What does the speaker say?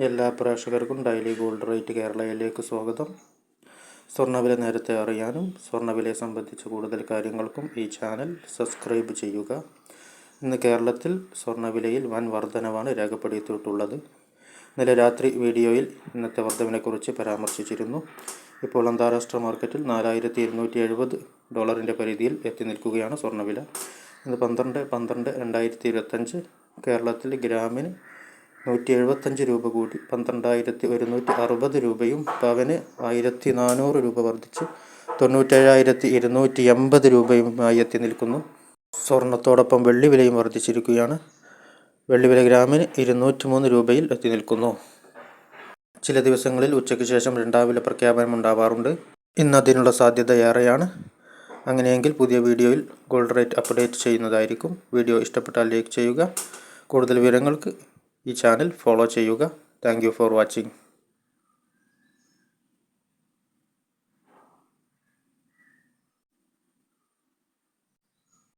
എല്ലാ പ്രേക്ഷകർക്കും daily gold rate കേരളയിലേക്ക് സ്വാഗതം. സ്വർണ്ണവില നേരത്തെ അറിയാനും സ്വർണ്ണവിലയെ സംബന്ധിച്ച കൂടുതൽ കാര്യങ്ങൾക്കും ഈ ചാനൽ സബ്സ്ക്രൈബ് ചെയ്യുക. ഇന്ന് കേരളത്തിൽ സ്വർണ്ണവിലയിൽ വൻ വർധനവാണ് രേഖപ്പെടുത്തിയിട്ടുള്ളത്. ഇന്നലെ രാത്രി വീഡിയോയിൽ ഇന്നത്തെ വർധനവിനെക്കുറിച്ച് പരാമർശിച്ചിരുന്നു. ഇപ്പോൾ അന്താരാഷ്ട്ര മാർക്കറ്റിൽ $4270 പരിധിയിൽ എത്തി നിൽക്കുകയാണ് സ്വർണ്ണവില. ഇന്ന് 12/12/2025 കേരളത്തിൽ ഗ്രാമിന് 175 രൂപ കൂടി 12,160 രൂപയും പവന് 1,400 രൂപ വർദ്ധിച്ച് 97,280 രൂപയുമായി എത്തി നിൽക്കുന്നു. സ്വർണത്തോടൊപ്പം വെള്ളി വിലയും വർദ്ധിച്ചിരിക്കുകയാണ്. വെള്ളി വില ഗ്രാമിന് 203 രൂപയിൽ എത്തി നിൽക്കുന്നു. ചില ദിവസങ്ങളിൽ ഉച്ചയ്ക്ക് ശേഷം രണ്ടാം വില പ്രഖ്യാപനം ഉണ്ടാവാറുണ്ട്. ഇന്ന് അതിനുള്ള സാധ്യത ഏറെയാണ്. അങ്ങനെയെങ്കിൽ പുതിയ വീഡിയോയിൽ ഗോൾഡ് റേറ്റ് അപ്ഡേറ്റ് ചെയ്യുന്നതായിരിക്കും. വീഡിയോ ഇഷ്ടപ്പെട്ടാൽ ലൈക്ക് ചെയ്യുക. കൂടുതൽ വിവരങ്ങൾക്ക് ഈ ചാനൽ ഫോളോ ചെയ്യുക. Thank you for watching.